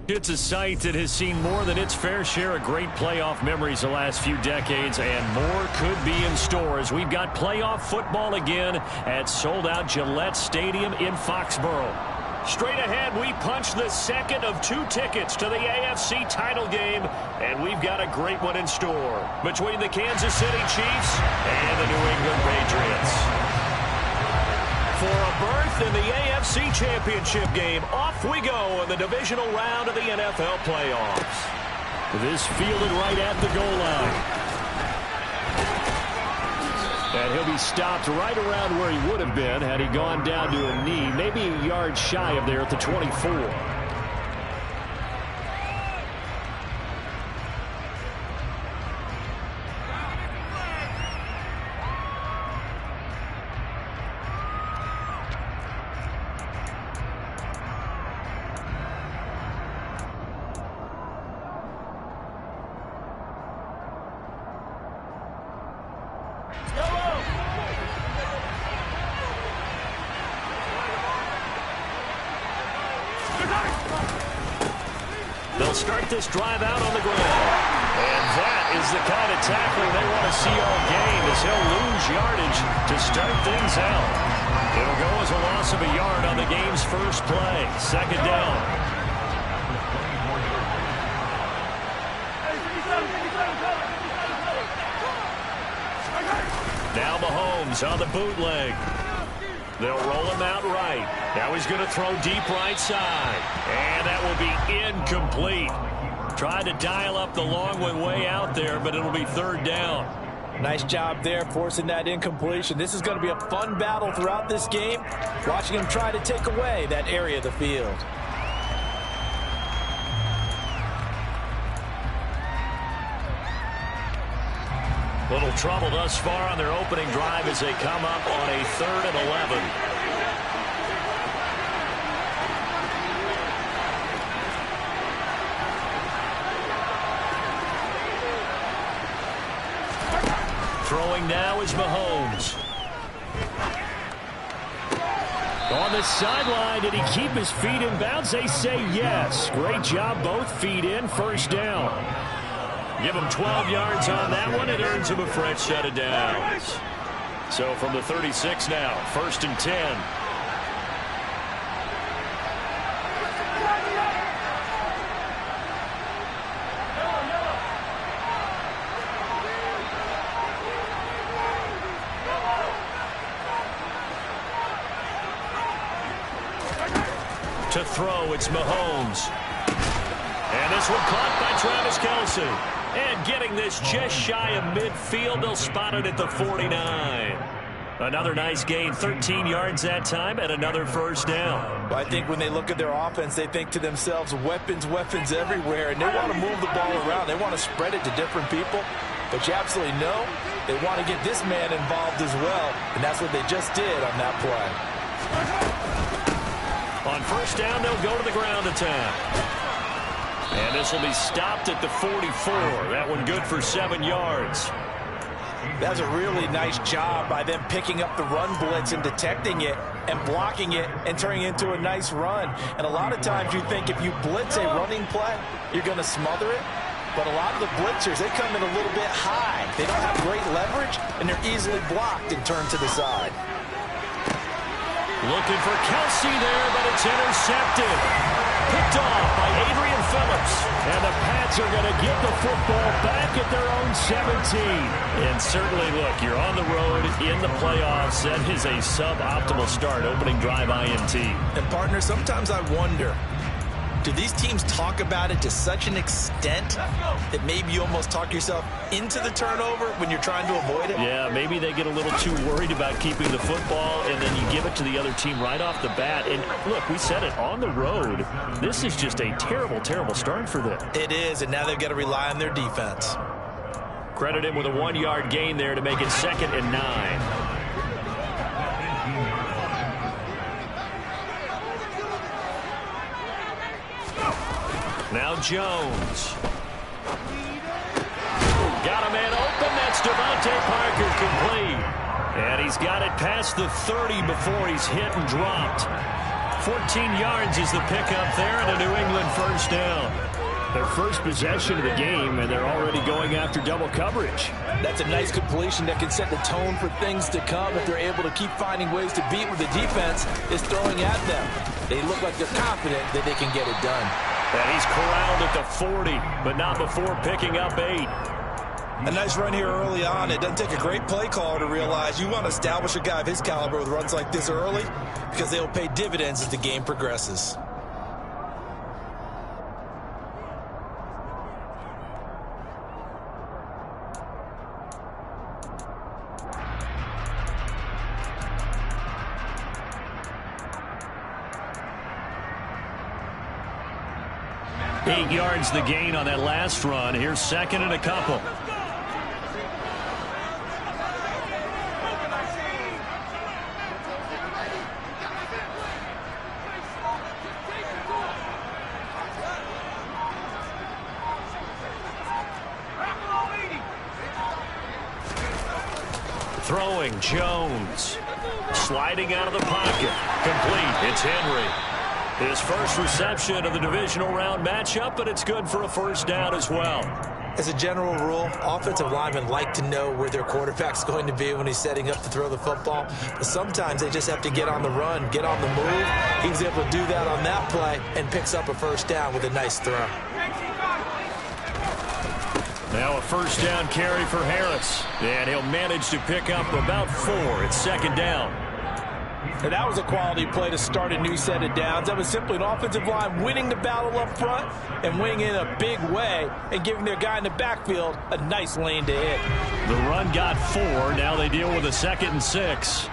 It's a site that has seen more than its fair share of great playoff memories the last few decades, and more could be in store as we've got playoff football again at sold-out Gillette Stadium in Foxborough. Straight ahead, we punch the second of 2 tickets to the AFC title game, and we've got a great one in store between the Kansas City Chiefs and the New England Patriots. For a berth in the AFC Championship game, off we go in the divisional round of the NFL playoffs. This fielded right at the goal line. And he'll be stopped right around where he would have been had he gone down to a knee, maybe a yard shy of there at the 24. They'll start this drive out on the ground. And that is the kind of tackling they want to see all game, as he'll lose yardage to start things out. It'll go as a loss of a yard on the game's first play. Second down. Now Mahomes on the bootleg. They'll roll him out right. Now he's going to throw deep right side. And that will be incomplete. Tried to dial up the long one way out there, but it'll be third down. Nice job there forcing that incompletion. This is going to be a fun battle throughout this game, watching him try to take away that area of the field. Little trouble thus far on their opening drive as they come up on a 3rd and 11. Throwing now is Mahomes. On the sideline, did he keep his feet in bounds? They say yes. Great job, both feet in, first down. Give him 12 yards on that one. It earns him a fresh set of downs. So from the 36 now, 1st and 10. To throw, it's Mahomes. And this one caught by Travis Kelce. And getting this just shy of midfield, they'll spot it at the 49. Another nice gain, 13 yards that time, and another first down. I think when they look at their offense, they think to themselves, weapons, weapons everywhere, and they want to move the ball around. They want to spread it to different people. But you absolutely know they want to get this man involved as well, and that's what they just did on that play. On first down, they'll go to the ground attack. And this will be stopped at the 44. That one good for 7 yards. That's a really nice job by them picking up the run blitz and detecting it and blocking it and turning it into a nice run. And a lot of times you think if you blitz a running play, you're going to smother it. But a lot of the blitzers, they come in a little bit high. They don't have great leverage, and they're easily blocked and turned to the side. Looking for Kelce there, but it's intercepted. Picked off by Adrian Phillips. And the Pats are going to get the football back at their own 17. And certainly, look, you're on the road in the playoffs. That is a suboptimal start, opening drive INT. And, partner, sometimes I wonder, do these teams talk about it to such an extent that maybe you almost talk yourself into the turnover when you're trying to avoid it? Yeah, maybe they get a little too worried about keeping the football, and then you give it to the other team right off the bat. And, look, we said it, on the road, this is just a terrible, terrible start for them. It is, and now they've got to rely on their defense. Credit him with a 1-yard gain there to make it 2nd and 9. Now Jones. Got a man open. That's Devontae Parker complete. And he's got it past the 30 before he's hit and dropped. 14 yards is the pickup there and a New England first down. Their first possession of the game, and they're already going after double coverage. That's a nice completion that can set the tone for things to come if they're able to keep finding ways to beat what the defense is throwing at them. They look like they're confident that they can get it done. And he's corralled at the 40, but not before picking up 8. A nice run here early on. It doesn't take a great play caller to realize you want to establish a guy of his caliber with runs like this early because they'll pay dividends as the game progresses. Eight yards the gain on that last run. Here's second and a couple. Throwing, Jones. Sliding out of the pocket. Complete. It's Henry. His first reception of the divisional round matchup, but it's good for a first down as well. As a general rule, offensive linemen like to know where their quarterback's going to be when he's setting up to throw the football. But sometimes they just have to get on the run, get on the move. He was able to do that on that play and picks up a first down with a nice throw. Now a first down carry for Harris. And he'll manage to pick up about 4. It's second down. And that was a quality play to start a new set of downs. That was simply an offensive line winning the battle up front and winning in a big way and giving their guy in the backfield a nice lane to hit. The run got 4. Now they deal with a 2nd and 6.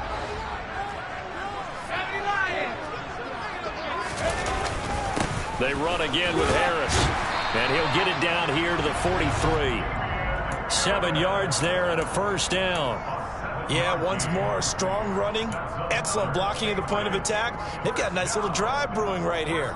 They run again with Harris. And he'll get it down here to the 43. 7 yards there and a first down. Yeah, once more, strong running, excellent blocking at the point of attack. They've got a nice little drive brewing right here.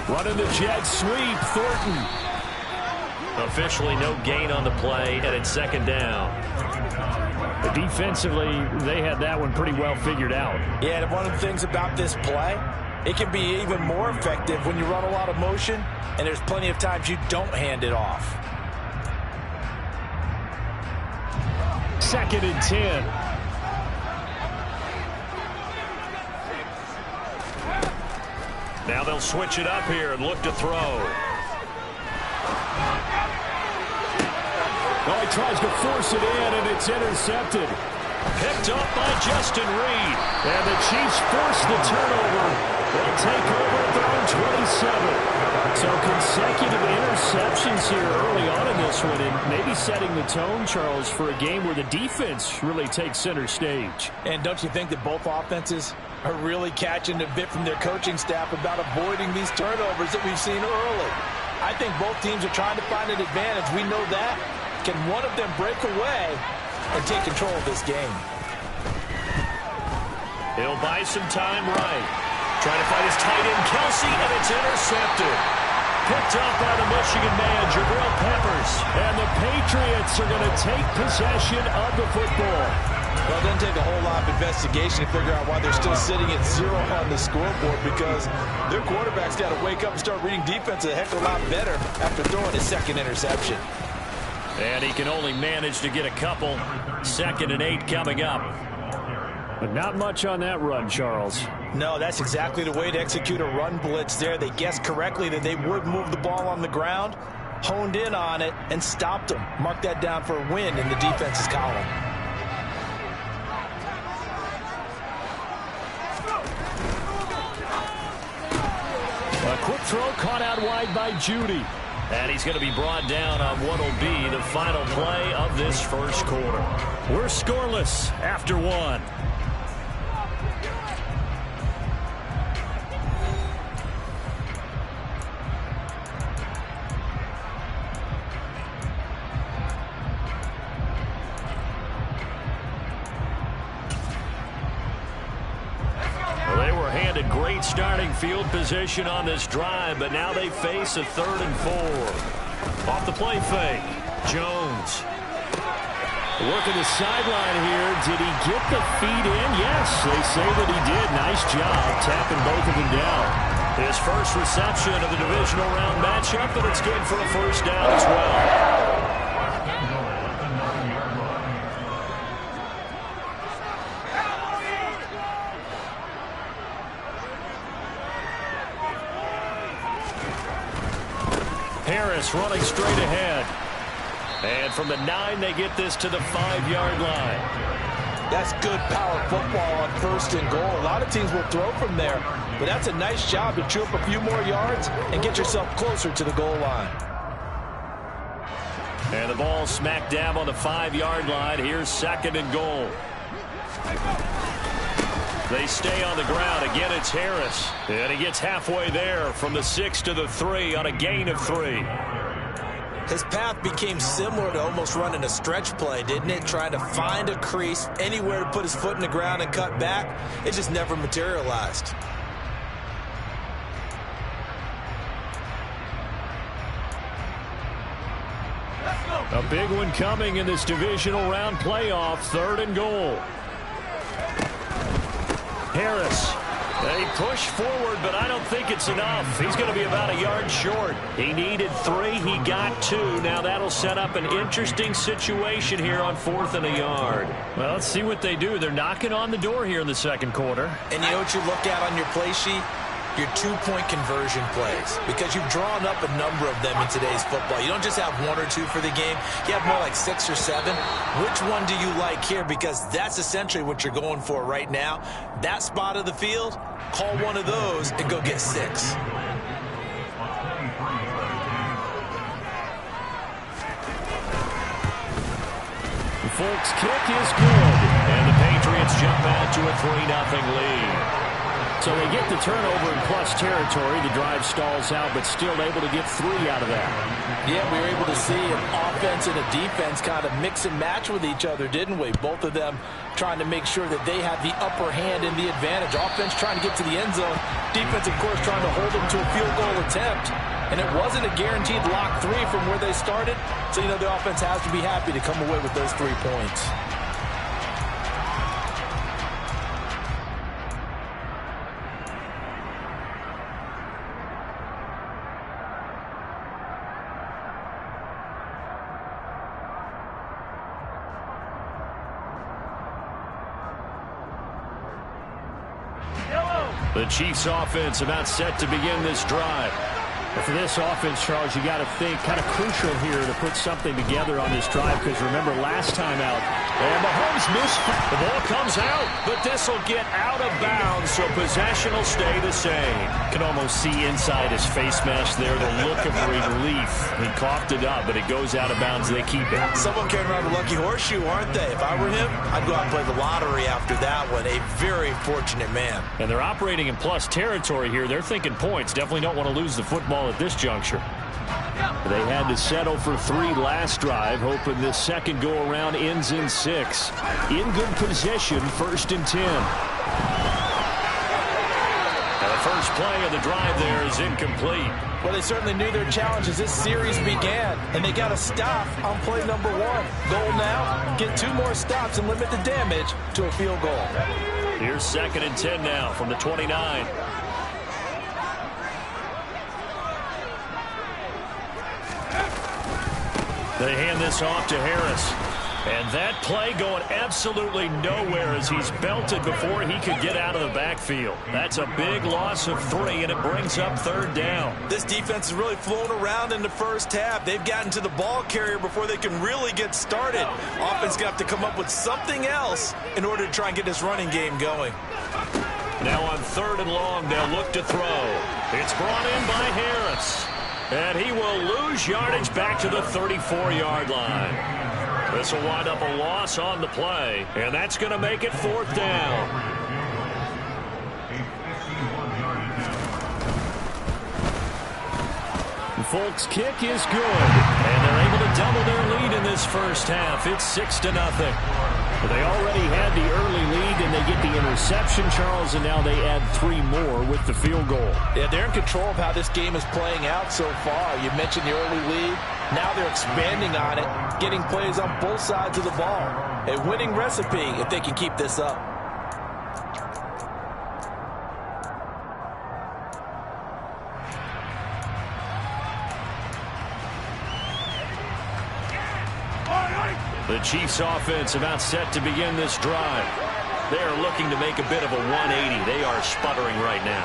Running the jet sweep, Thornton. Officially no gain on the play, and it's second down. But defensively, they had that one pretty well figured out. Yeah, and one of the things about this play, it can be even more effective when you run a lot of motion, and there's plenty of times you don't hand it off. 2nd and 10. Now they'll switch it up here and look to throw. Oh, he tries to force it in, and it's intercepted. Picked up by Justin Reed. And the Chiefs force the turnover. They'll take over at their own 27. So consecutive interceptions here early on in this one, and maybe setting the tone, Charles, for a game where the defense really takes center stage. And don't you think that both offenses are really catching a bit from their coaching staff about avoiding these turnovers that we've seen early? I think both teams are trying to find an advantage. We know that. Can one of them break away and take control of this game? He'll buy some time right. Trying to find his tight end, Kelsey, and it's intercepted. Picked up by the Michigan man, Jabril Peppers. And the Patriots are going to take possession of the football. Well, it doesn't take a whole lot of investigation to figure out why they're still sitting at 0 on the scoreboard, because their quarterback's got to wake up and start reading defense a heck of a lot better after throwing his second interception. And he can only manage to get a couple. 2nd and 8 coming up. But not much on that run, Charles. No, that's exactly the way to execute a run blitz there. They guessed correctly that they would move the ball on the ground, honed in on it, and stopped them. Mark that down for a win in the defense's column. A quick throw caught out wide by Judy. And he's going to be brought down on what will be the final play of this first quarter. We're scoreless after 1. Well, they were handed great starting field position on this drive, but now they face a 3rd and 4. Off the play fake, Jones. Working the sideline here. Did he get the feet in? Yes, they say that he did. Nice job tapping both of them down. His first reception of the divisional round matchup, but it's good for a first down as well. Harris running straight ahead. And from the 9, they get this to the 5-yard line. That's good power football on 1st and goal. A lot of teams will throw from there, but that's a nice job to chew up a few more yards and get yourself closer to the goal line. And the ball smack dab on the 5-yard line. Here's 2nd and goal. They stay on the ground. Again, it's Harris. And he gets halfway there from the 6 to the 3 on a gain of 3. His path became similar to almost running a stretch play, didn't it? Trying to find a crease, anywhere to put his foot in the ground and cut back. It just never materialized. A big one coming in this divisional round playoff. 3rd and goal. Harris. They push forward, but I don't think it's enough. He's going to be about a yard short. He needed 3. He got 2. Now that'll set up an interesting situation here on 4th and a yard. Well, let's see what they do. They're knocking on the door here in the 2nd quarter. And you know what you look at on your play sheet? Your 2-point conversion plays, because you've drawn up a number of them in today's football. You don't just have 1 or 2 for the game. You have more like 6 or 7. Which one do you like here? Because that's essentially what you're going for right now. That spot of the field, call one of those and go get 6. The Folks kick is good, and the Patriots jump out to a 3-0 lead. So they get the turnover in plus territory. The drive stalls out, but still able to get 3 out of that. Yeah, we were able to see an offense and a defense kind of mix and match with each other, didn't we? Both of them trying to make sure that they have the upper hand and the advantage. Offense trying to get to the end zone. Defense, of course, trying to hold them to a field goal attempt. And it wasn't a guaranteed lock 3 from where they started. So, you know, the offense has to be happy to come away with those 3 points. The Chiefs offense about set to begin this drive. But for this offense, Charles, you got to think kind of crucial here to put something together on this drive, because remember last time out, and Mahomes missed. The ball comes out, but this will get out of bounds, so possession will stay the same. You can almost see inside his face mask there the look of relief. He coughed it up, but it goes out of bounds. They keep it. Someone carrying around a lucky horseshoe, aren't they? If I were him, I'd go out and play the lottery after that one. A very fortunate man. And they're operating in plus territory here. They're thinking points. Definitely don't want to lose the football at this juncture. They had to settle for 3 last drive, hoping this second go-around ends in 6. In good position, 1st and 10. And the first play of the drive there is incomplete. Well, they certainly knew their challenge as this series began, and they got to stop on play number 1. Goal now, get 2 more stops and limit the damage to a field goal. Here's 2nd and 10 now from the 29. They hand this off to Harris. And that play going absolutely nowhere as he's belted before he could get out of the backfield. That's a big loss of 3, and it brings up 3rd down. This defense has really flown around in the first half. They've gotten to the ball carrier before they can really get started. Offense got to come up with something else in order to try and get this running game going. Now on 3rd and long, they'll look to throw. It's brought in by Harris. And he will lose yardage back to the 34-yard line. This will wind up a loss on the play, and that's going to make it 4th down. The Folks kick is good, and they're able to double their lead in this first half. It's 6-0. Well, they already had the early lead, and they get the interception, Charles, and now they add 3 more with the field goal. Yeah, they're in control of how this game is playing out so far. You mentioned the early lead. Now they're expanding on it, getting plays on both sides of the ball. A winning recipe if they can keep this up. The Chiefs offense about set to begin this drive. They're looking to make a bit of a 180. They are sputtering right now.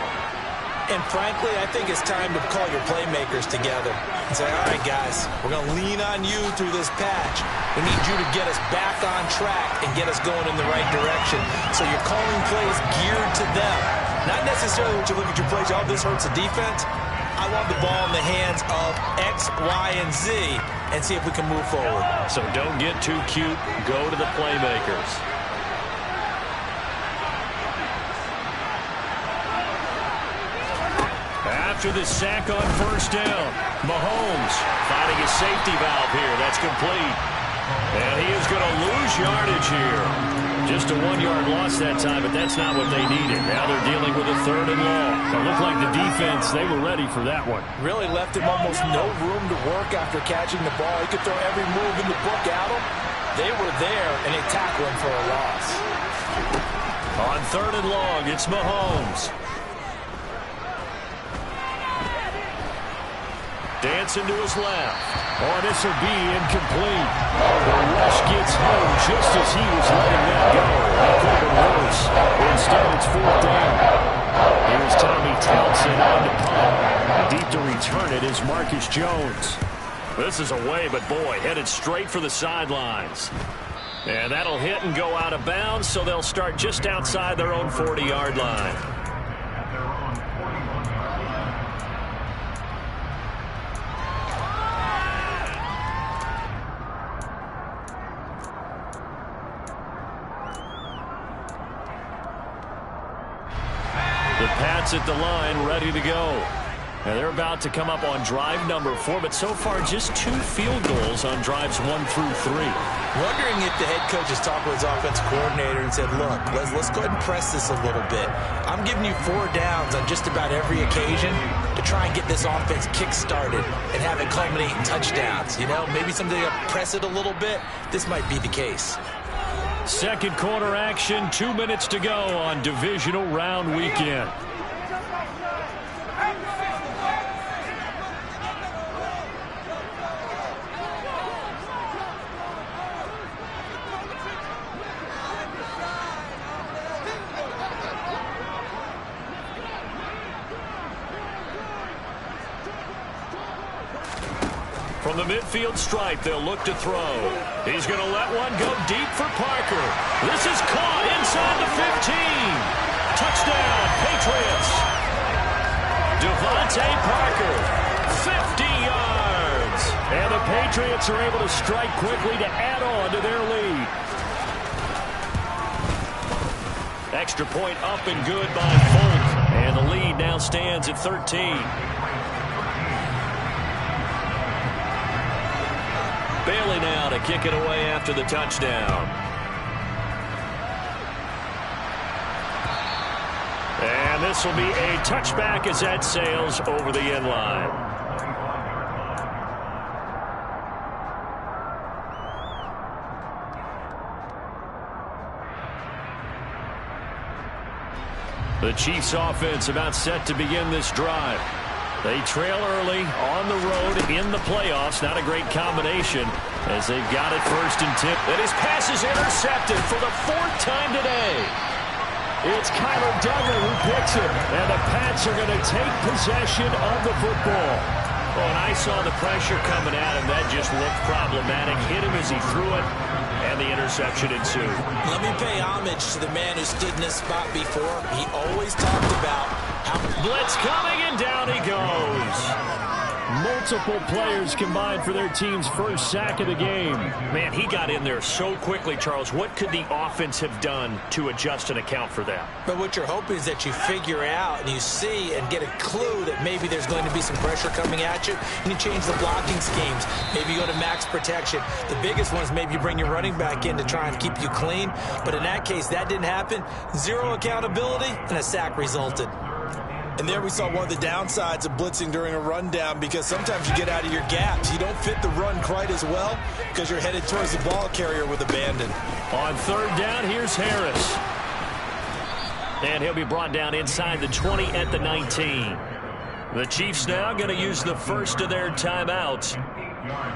And frankly, I think it's time to call your playmakers together and say, all right, guys, we're going to lean on you through this patch. We need you to get us back on track and get us going in the right direction. So you're calling plays geared to them. Not necessarily when you look at your plays, oh, this hurts the defense. I want the ball in the hands of X, Y, and Z and see if we can move forward. So don't get too cute. Go to the playmakers. After the sack on first down, Mahomes finding a safety valve here. That's complete. And he is going to lose yardage here. Just a 1-yard loss that time, but that's not what they needed. Now they're dealing with a 3rd and long. It looked like the defense, they were ready for that one. Really left him almost no room to work after catching the ball. He could throw every move in the book at him. They were there, and they tackled him for a loss. On 3rd and long, it's Mahomes. Dancing to his left. Oh, this will be incomplete. The rush gets home just as he was letting that go. That could have been worse. Instead, it's 4th down. Here's Tommy Townsend on the punt. Deep to return it is Marcus Jones. This is away, but boy, headed straight for the sidelines. And that'll hit and go out of bounds, so they'll start just outside their own 40-yard line. Pats at the line, ready to go. And they're about to come up on drive number 4, but so far just 2 field goals on drives 1 through 3. Wondering if the head coach has talked with his offensive coordinator and said, look, let's go ahead and press this a little bit. I'm giving you 4 downs on just about every occasion to try and get this offense kick-started and have it culminate in touchdowns. You know, maybe someday to press it a little bit. This might be the case. Second quarter action, 2 minutes to go on divisional round weekend. From the midfield stripe, they'll look to throw. He's going to let one go deep for Parker. This is caught inside the 15. Touchdown, Patriots. Devontae Parker, 50 yards. And the Patriots are able to strike quickly to add on to their lead. Extra point up and good by Folk. And the lead now stands at 13. Bailey now to kick it away after the touchdown. And this will be a touchback as that sails over the end line. The Chiefs offense about set to begin this drive. They trail early on the road in the playoffs. Not a great combination as they've got it 1st and 10. And his pass is intercepted for the 4th time today. It's Kyler Duggar who picks it. And the Pats are going to take possession of the football. Oh, and I saw the pressure coming at him. That just looked problematic. Hit him as he threw it. And the interception ensued. Let me pay homage to the man who stood in this spot before. He always talked about how... Blitz coming, and down he goes. Multiple players combined for their team's first sack of the game. Man, he got in there so quickly, Charles. What could the offense have done to adjust and account for that? But what you're hoping is that you figure out and you see and get a clue that maybe there's going to be some pressure coming at you, and you change the blocking schemes. Maybe you go to max protection. The biggest one is maybe you bring your running back in to try and keep you clean. But in that case, that didn't happen. Zero accountability, and a sack resulted. And there we saw one of the downsides of blitzing during a rundown, because sometimes you get out of your gaps. You don't fit the run quite as well because you're headed towards the ball carrier with abandon. On third down, here's Harris. And he'll be brought down inside the 20 at the 19. The Chiefs now going to use the first of their timeouts,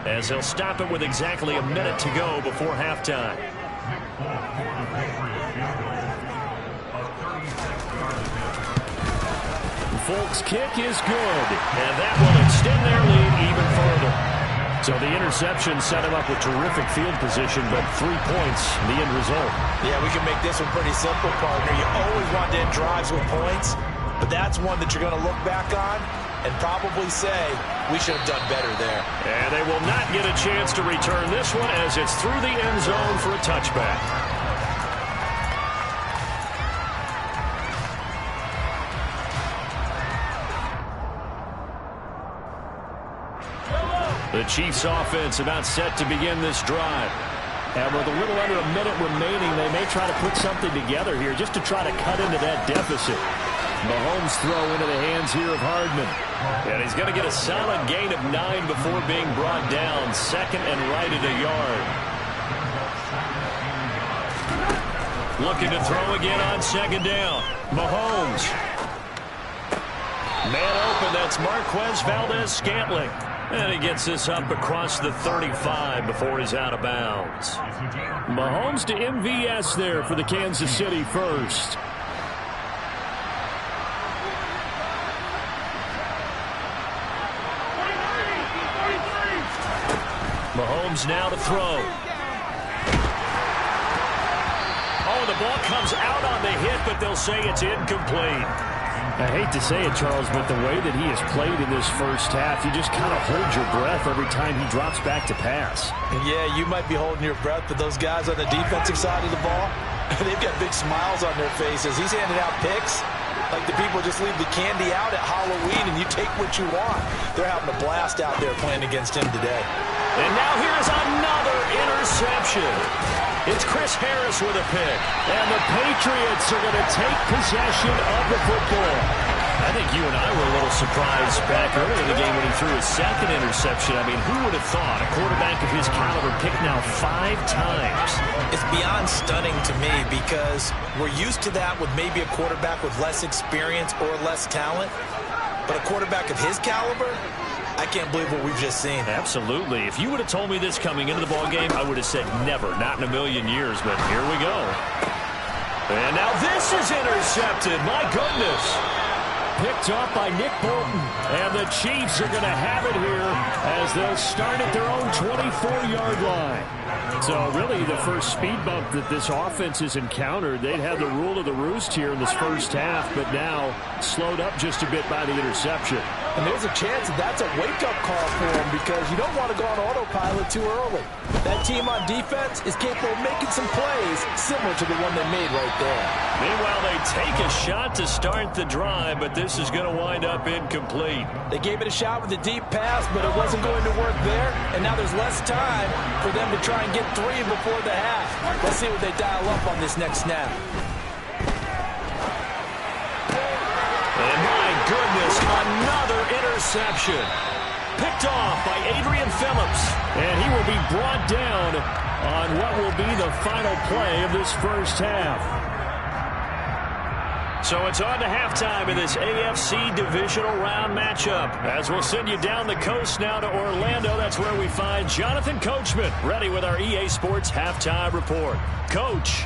as they'll stop it with exactly a minute to go before halftime. Folk's kick is good, and that will extend their lead even further. So the interception set him up with terrific field position, but 3 points, the end result. Yeah, we can make this one pretty simple, partner. You always want to end drives with points, but that's one that you're going to look back on and probably say, we should have done better there. And they will not get a chance to return this one, as it's through the end zone for a touchback. The Chiefs offense about set to begin this drive. And with a little under a minute remaining, they may try to put something together here just to try to cut into that deficit. Mahomes throw into the hands here of Hardman. And he's going to get a solid gain of 9 before being brought down. Second and right at a yard. Looking to throw again on second down. Mahomes. Man open, that's Marquez Valdez-Scantling. And he gets this up across the 35 before he's out of bounds. Mahomes to MVS there for the Kansas City first. Mahomes now to throw. Oh, the ball comes out on the hit, but they'll say it's incomplete. I hate to say it, Charles, but the way that he has played in this first half, you just kind of hold your breath every time he drops back to pass. Yeah, you might be holding your breath, but those guys on the defensive side of the ball, they've got big smiles on their faces. He's handing out picks like the people just leave the candy out at Halloween and you take what you want. They're having a blast out there playing against him today. And now here's another interception. It's Chris Harris with a pick. And the Patriots are going to take possession of the football. I think you and I were a little surprised back early in the game when he threw his second interception. I mean, who would have thought a quarterback of his caliber picked now 5 times? It's beyond stunning to me, because we're used to that with maybe a quarterback with less experience or less talent. But a quarterback of his caliber, I can't believe what we've just seen. Absolutely. If you would have told me this coming into the ballgame, I would have said never, not in a million years, but here we go. And now this is intercepted. My goodness. Picked off by Nick Bolton. And the Chiefs are going to have it here as they'll start at their own 24-yard line. So really the first speed bump that this offense has encountered, they'd had the rule of the roost here in this first half, but now slowed up just a bit by the interception. And there's a chance that that's a wake-up call for him, because you don't want to go on autopilot too early. That team on defense is capable of making some plays similar to the one they made right there. Meanwhile, they take a shot to start the drive, but this is going to wind up incomplete. They gave it a shot with a deep pass, but it wasn't going to work there, and now there's less time for them to try and get 3 before the half. Let's see what they dial up on this next snap. And my goodness, another interception. Picked off by Adrian Phillips. And he will be brought down on what will be the final play of this first half. So it's on to halftime in this AFC Divisional Round matchup. As we'll send you down the coast now to Orlando, that's where we find Jonathan Coachman, ready with our EA Sports Halftime Report. Coach.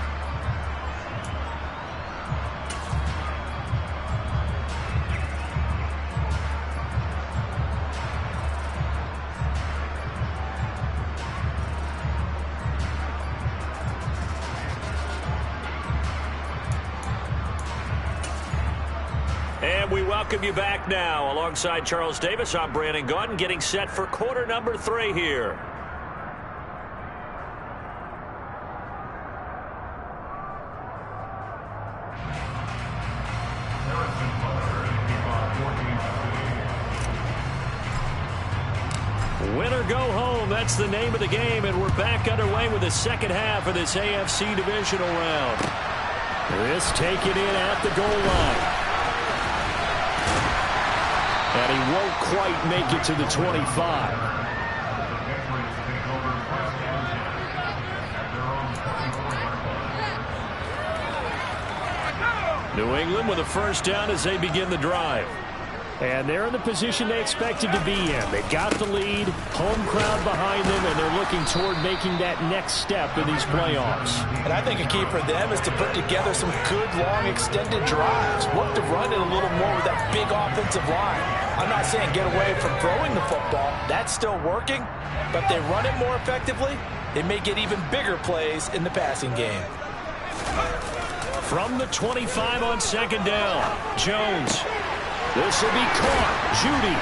And we welcome you back now. Alongside Charles Davis, I'm Brandon Gaudin, getting set for quarter number 3 here. Win or go home, that's the name of the game, and we're back underway with the second half of this AFC Divisional round. This taken in at the goal line. And he won't quite make it to the 25. New England with a first down as they begin the drive. And they're in the position they expected to be in. They got the lead, home crowd behind them, and they're looking toward making that next step in these playoffs. And I think a key for them is to put together some good, long, extended drives. Work to run it a little more with that big offensive line. I'm not saying get away from throwing the football. That's still working. But if they run it more effectively, they may get even bigger plays in the passing game. From the 25 on second down, Jones. This will be caught. Judy.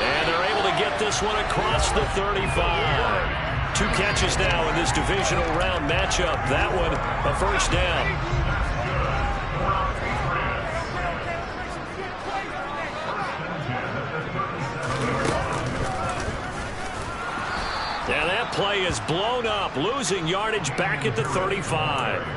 And they're able to get this one across the 35. 2 catches now in this divisional round matchup. That one, a first down. And that play is blown up, losing yardage back at the 35.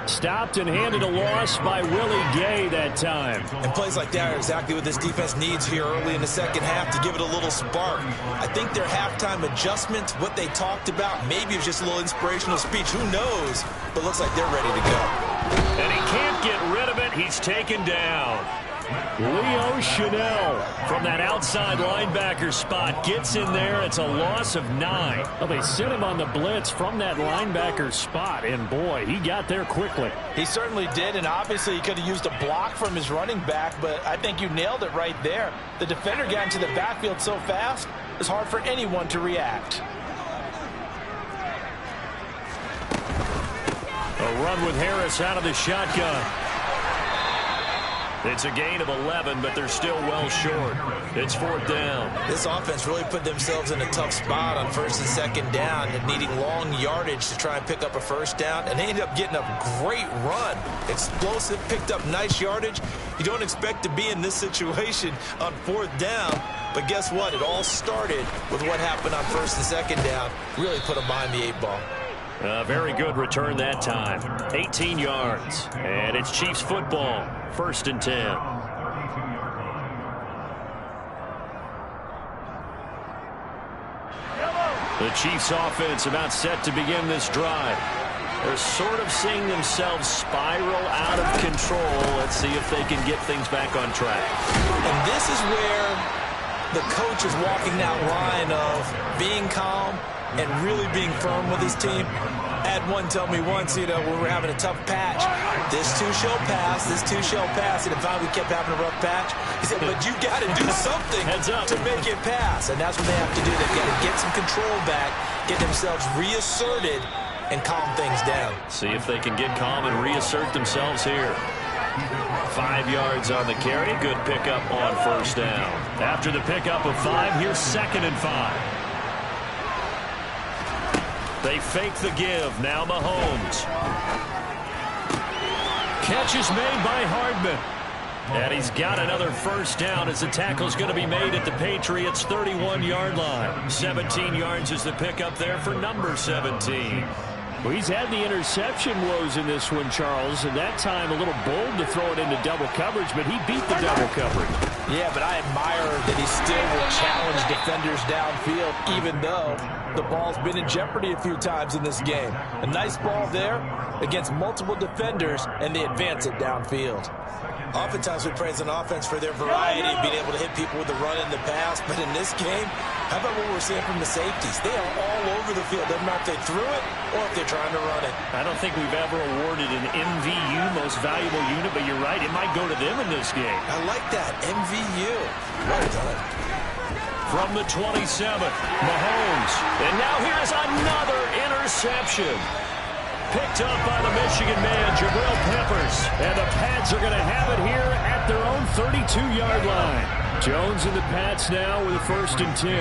Stopped and handed a loss by Willie Gay that time. And plays like that are exactly what this defense needs here early in the second half to give it a little spark. I think their halftime adjustments, what they talked about, maybe it was just a little inspirational speech. Who knows? But looks like they're ready to go. And he can't get rid of it. He's taken down. Leo Chanel from that outside linebacker spot gets in there. It's a loss of 9. Well, they sent him on the blitz from that linebacker spot, and boy, he got there quickly. He certainly did, and obviously he could have used a block from his running back, but I think you nailed it right there. The defender got into the backfield so fast, it's hard for anyone to react. A run with Harris out of the shotgun. It's a gain of 11, but they're still well short. It's 4th down. This offense really put themselves in a tough spot on first and second down and needing long yardage to try and pick up a first down. And they ended up getting a great run. Explosive, picked up nice yardage. You don't expect to be in this situation on 4th down. But guess what? It all started with what happened on first and second down. Really put them behind the 8 ball. Very good return that time. 18 yards. And it's Chiefs football. 1st and 10. The Chiefs offense about set to begin this drive. They're sort of seeing themselves spiral out of control. Let's see if they can get things back on track. And this is where the coach is walking that line of being calm and really being firm with his team. I had one tell me once, when we were having a tough patch, this too shall pass, this too shall pass, and finally we kept having a rough patch. He said, but you got to do something to make it pass, and that's what they have to do. They've got to get some control back, get themselves reasserted, and calm things down. See if they can get calm and reassert themselves here. 5 yards on the carry. Good pickup on first down. After the pickup of 5, here's 2nd and 5. They fake the give. Now Mahomes. Catch is made by Hardman. And he's got another first down as the tackle's going to be made at the Patriots' 31-yard line. 17 yards is the pickup there for number 17. Well, he's had the interception woes in this one, Charles, and that time a little bold to throw it into double coverage, but he beat the double coverage. Yeah, but I admire that he still will challenge defenders downfield, even though the ball's been in jeopardy a few times in this game. A nice ball there against multiple defenders, and they advance it downfield. Oftentimes we praise an offense for their variety of being able to hit people with the run and the pass, but in this game, how about what we're seeing from the safeties? They are all over the field. Doesn't matter if they threw it or if they're trying to run it. I don't think we've ever awarded an MVU, most valuable unit, but you're right, it might go to them in this game. I like that, MVU. Well done. From the 27th, Mahomes. And now here's another interception. Picked up by the Michigan man, Jabril Peppers. And the Pats are going to have it here at their own 32-yard line. Jones and the Pats now with a 1st and 10.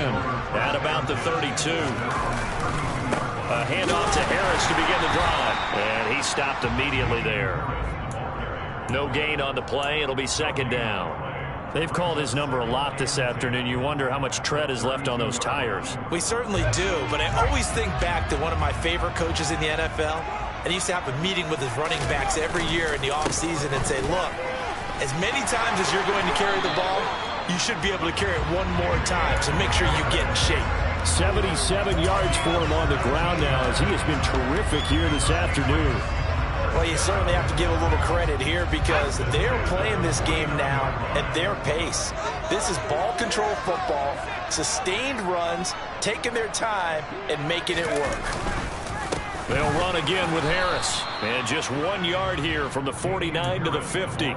At about the 32. A handoff to Harris to begin the drive. And he stopped immediately there. No gain on the play. It'll be 2nd down. They've called his number a lot this afternoon. You wonder how much tread is left on those tires. We certainly do, but I always think back to one of my favorite coaches in the NFL. And he used to have a meeting with his running backs every year in the offseason and say, look, as many times as you're going to carry the ball, you should be able to carry it one more time, so make sure you get in shape. 77 yards for him on the ground now as he has been terrific here this afternoon. Well, you certainly have to give a little credit here because they're playing this game now at their pace. This is ball control football, sustained runs, taking their time and making it work. They'll run again with Harris. And just 1 yard here from the 49 to the 50.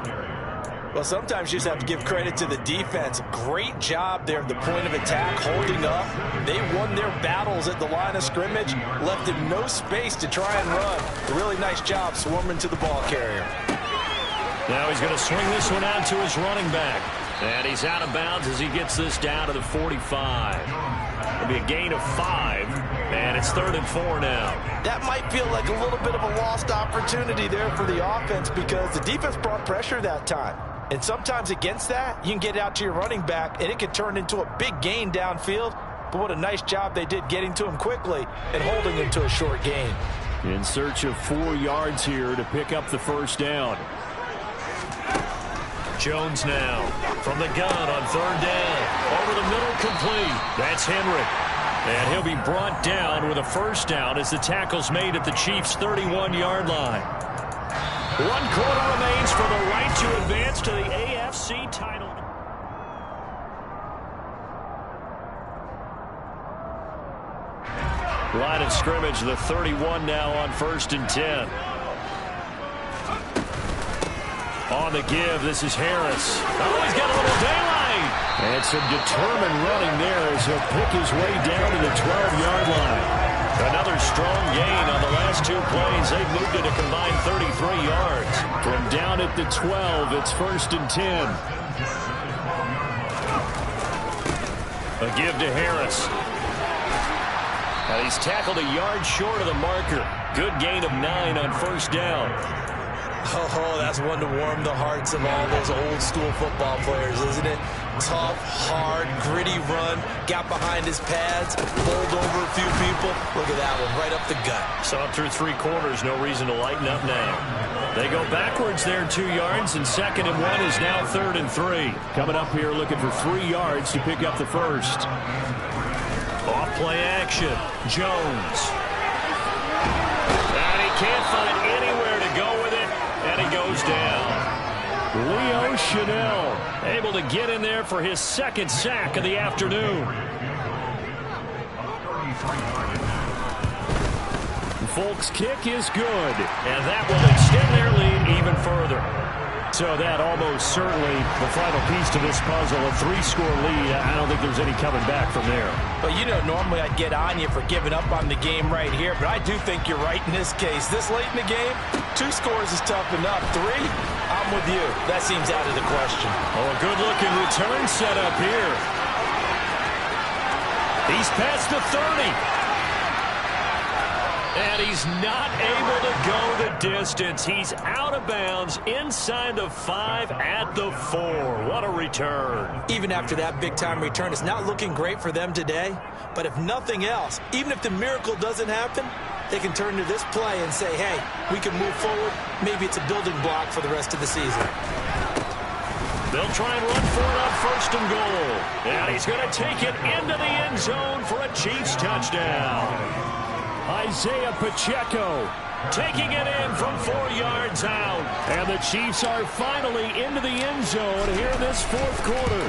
Well, sometimes you just have to give credit to the defense. Great job there at the point of attack, holding up. They won their battles at the line of scrimmage, left him no space to try and run. A really nice job swarming to the ball carrier. Now he's going to swing this one out to his running back. And he's out of bounds as he gets this down to the 45. It'll be a gain of 5, and it's 3rd and 4 now. That might feel like a little bit of a lost opportunity there for the offense because the defense brought pressure that time. And sometimes against that, you can get out to your running back, and it can turn into a big gain downfield. But what a nice job they did getting to him quickly and holding him to a short gain. In search of 4 yards here to pick up the 1st down. Jones now from the gun on 3rd down. Over the middle, complete. That's Henry. And he'll be brought down with a 1st down as the tackle's made at the Chiefs' 31-yard line. 1 quarter remains for the right to advance to the AFC title. Line of scrimmage, the 31 now on 1st and 10. On the give, this is Harris. Oh, he's got a little daylight. And some determined running there as he'll pick his way down to the 12-yard line. Another strong gain on the last 2 plays. They've moved it a combined 33 yards. From down at the 12, it's 1st and 10. A give to Harris. And he's tackled a yard short of the marker. Good gain of 9 on 1st down. Oh, that's one to warm the hearts of all those old school football players, isn't it? Tough, hard, gritty run, got behind his pads, bowled over a few people. Look at that one, right up the gut. Saw it through 3 quarters, no reason to lighten up now. They go backwards there 2 yards, and 2nd and 1 is now 3rd and 3. Coming up here looking for 3 yards to pick up the 1st. Off play action, Jones. And he can't find anywhere to go with it. And he goes down. Leo Chanel able to get in there for his 2nd sack of the afternoon. Folk's kick is good, and that will extend their lead even further. So that almost certainly the final piece to this puzzle, a 3-score lead. I don't think there's any coming back from there. But you know, normally I'd get on you for giving up on the game right here, but I do think you're right in this case. This late in the game, 2 scores is tough enough. 3, I'm with you. That seems out of the question. Oh, a good-looking return set up here. He's past the 30. And he's not able to go the distance. He's out of bounds inside the 5 at the 4. What a return. Even after that big-time return, it's not looking great for them today. But if nothing else, even if the miracle doesn't happen, they can turn to this play and say, hey, we can move forward. Maybe it's a building block for the rest of the season. They'll try and run for it on 1st and goal. And he's going to take it into the end zone for a Chiefs touchdown. Isaiah Pacheco taking it in from 4 yards out. And the Chiefs are finally into the end zone here in this 4th quarter.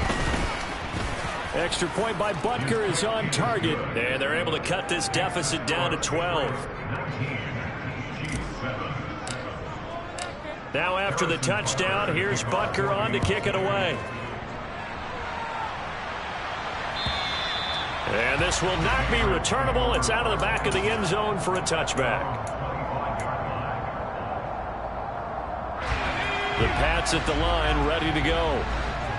Extra point by Butker is on target. And they're able to cut this deficit down to 12. Now after the touchdown, here's Butker on to kick it away. And this will not be returnable. It's out of the back of the end zone for a touchback. The Pats at the line, ready to go.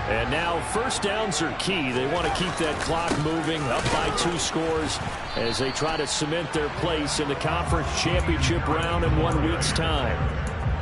And now first downs are key. They want to keep that clock moving, up by 2 scores as they try to cement their place in the conference championship round in 1 week's time.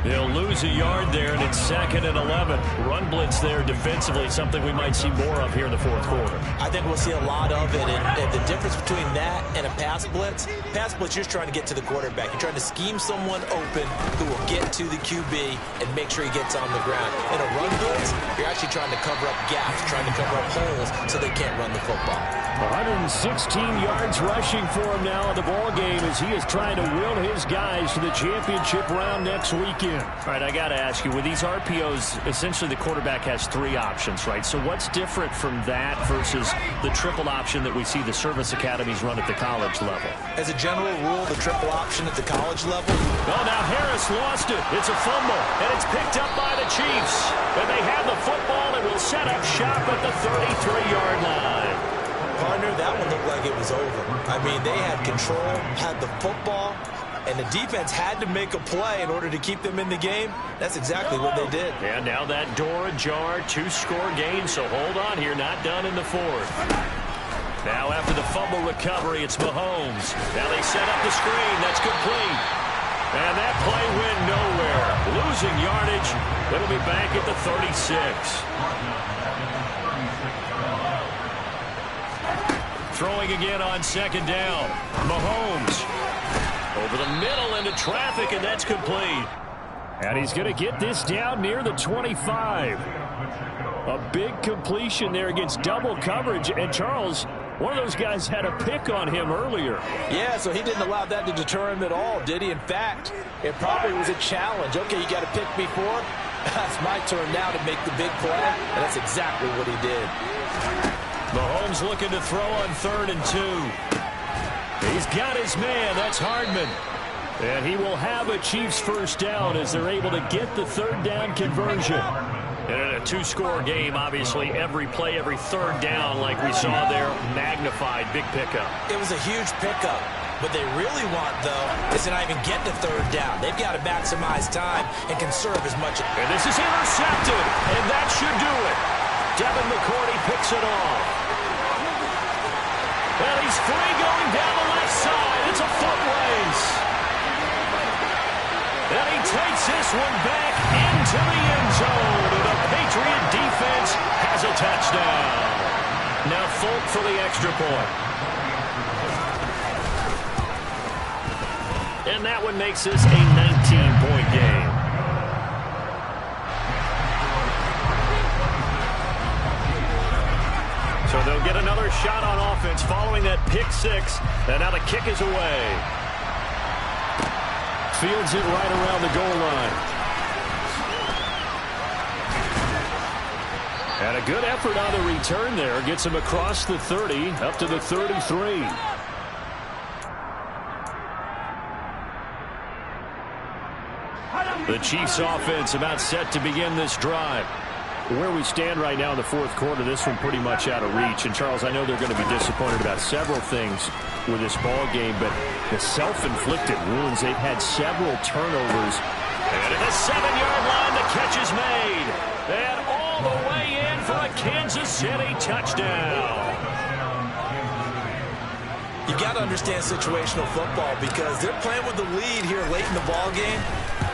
They'll lose a yard there, and it's 2nd and 11. Run blitz there defensively, something we might see more of here in the 4th quarter. I think we'll see a lot of it, and the difference between that and a pass blitz, you're just trying to get to the quarterback. You're trying to scheme someone open who will get to the QB and make sure he gets on the ground. In a run blitz, you're actually trying to cover up gaps, trying to cover up holes so they can't run the football. 116 yards rushing for him now in the ball game as he is trying to will his guys to the championship round next weekend. All right, I got to ask you, with these RPOs, essentially the quarterback has 3 options, right? So what's different from that versus the triple option that we see the service academies run at the college level? As a general rule, the triple option at the college level. Oh, now Harris lost it. It's a fumble, and it's picked up by the Chiefs. And they have the football and will set up shop at the 33-yard line. Partner, that one looked like it was over. I mean, they had control, had the football, and the defense had to make a play in order to keep them in the game. That's exactly what they did. And now that door ajar, 2-score game, so hold on here, not done in the 4th. Now after the fumble recovery, it's Mahomes. Now they set up the screen, that's complete. And that play went nowhere. Losing yardage, it'll be back at the 36. Throwing again on 2nd down. Mahomes over the middle into traffic, and that's complete. And he's going to get this down near the 25. A big completion there against double coverage. And Charles, one of those guys had a pick on him earlier. Yeah, so he didn't allow that to deter him at all, did he? In fact, it probably was a challenge. Okay, you got a pick before. That's my turn now to make the big play. And that's exactly what he did. Mahomes looking to throw on 3rd and 2. He's got his man. That's Hardman. And he will have a Chiefs first down as they're able to get the 3rd down conversion. And in a 2-score game, obviously, every play, every 3rd down, like we saw there, magnified, big pickup. It was a huge pickup. What they really want, though, is to not even get to 3rd down. They've got to maximize time and conserve as much. And this is intercepted, and that should do it. Devin McCourty picks it off. And he's free going down the left side. It's a foot race. And he takes this one back into the end zone. And the Patriot defense has a touchdown. Now Folk for the extra point. And that one makes this a 19-point game. So they'll get another shot on offense following that pick 6. And now the kick is away. Fields it right around the goal line. And a good effort on the return there. Gets him across the 30, up to the 33. The Chiefs offense about set to begin this drive. Where we stand right now in the 4th quarter, this one pretty much out of reach. And, Charles, I know they're going to be disappointed about several things with this ball game, but the self-inflicted wounds, they've had several turnovers. And at the 7-yard line, the catch is made. And all the way in for a Kansas City touchdown. You've got to understand situational football because they're playing with the lead here late in the ball game.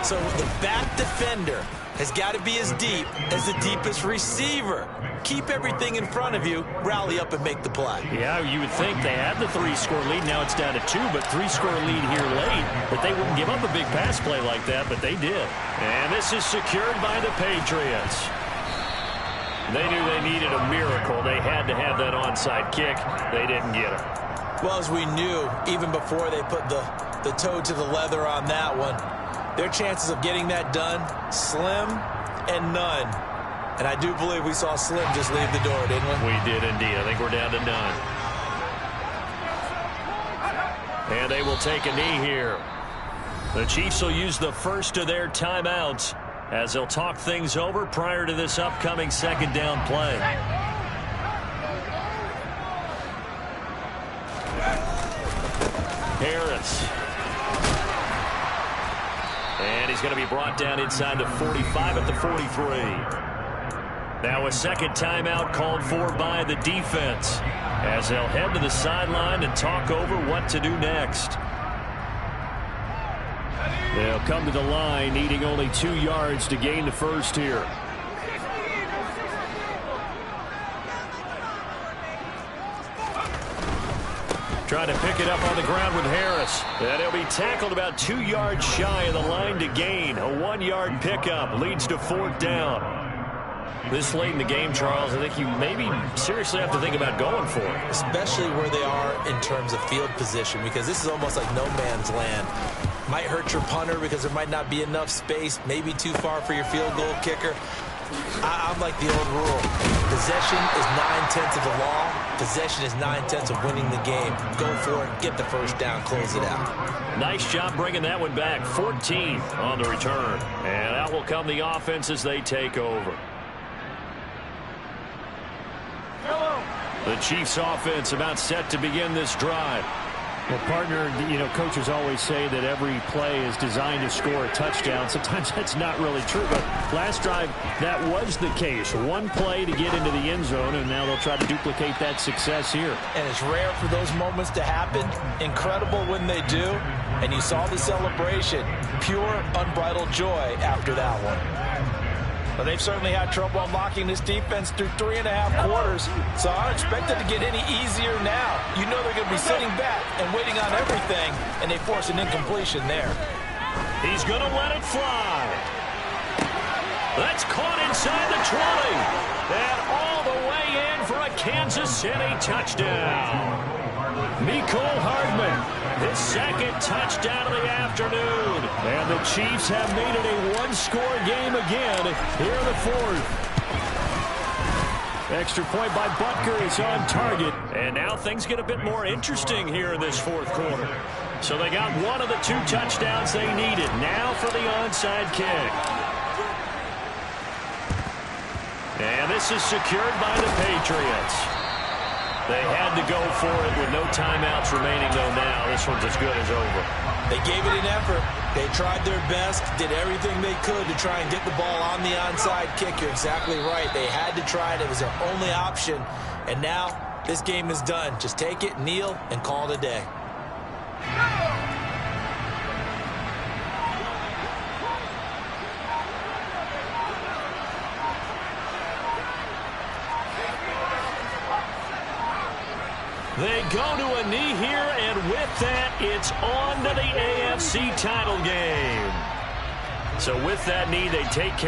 So the back defender has got to be as deep as the deepest receiver. Keep everything in front of you, rally up and make the play. Yeah, you would think they had the 3-score lead. Now it's down to 2, but 3-score lead here late. But they wouldn't give up a big pass play like that, but they did. And this is secured by the Patriots. They knew they needed a miracle. They had to have that onside kick. They didn't get it. Well, as we knew, even before they put the toe to the leather on that one, their chances of getting that done, slim and none. And I do believe we saw Slim just leave the door, didn't we? We did indeed. I think we're down to none. And they will take a knee here. The Chiefs will use the first of their timeouts as they'll talk things over prior to this upcoming 2nd down play. Harris. And And he's going to be brought down inside the 45 at the 43. Now a second timeout called for by the defense as they'll head to the sideline and talk over what to do next. They'll come to the line needing only 2 yards to gain the first here. Trying to pick it up on the ground with Harris. And he'll be tackled about 2 yards shy of the line to gain. A 1-yard pickup leads to 4th down. This late in the game, Charles, I think you maybe seriously have to think about going for it. Especially where they are in terms of field position, because this is almost like no man's land. Might hurt your punter because there might not be enough space, maybe too far for your field goal kicker. I'm like the old rule. Possession is 9/10 of the law. Possession is 9/10 of winning the game. Go for it, get the first down, close it out. Nice job bringing that one back. 14 on the return. And out will come the offense as they take over. The Chiefs offense about set to begin this drive. Well, partner, coaches always say that every play is designed to score a touchdown. Sometimes that's not really true, but last drive, that was the case. One play to get into the end zone, and now they'll try to duplicate that success here. And it's rare for those moments to happen. Incredible when they do. And you saw the celebration. Pure, unbridled joy after that one. But they've certainly had trouble unlocking this defense through 3.5 quarters, so I don't expect it to get any easier now. You know they're going to be sitting back and waiting on everything, and they force an incompletion there. He's going to let it fly. That's caught inside the 20. And all the way in for a Kansas City touchdown. Mecole Hardman, his second touchdown of the afternoon. And the Chiefs have made it a one-score game again here in the fourth. Extra point by Butker is on target. And now things get a bit more interesting here in this fourth quarter. So they got one of the 2 touchdowns they needed. Now for the onside kick. And this is secured by the Patriots. They had to go for it with no timeouts remaining, though now. This one's as good as over. They gave it an effort. They tried their best, did everything they could to try and get the ball on the onside kick. You're exactly right. They had to try it. It was their only option. And now this game is done. Just take it, kneel, and call it a day. They go to a knee here, and with that, it's on to the AFC title game. So with that knee, they take care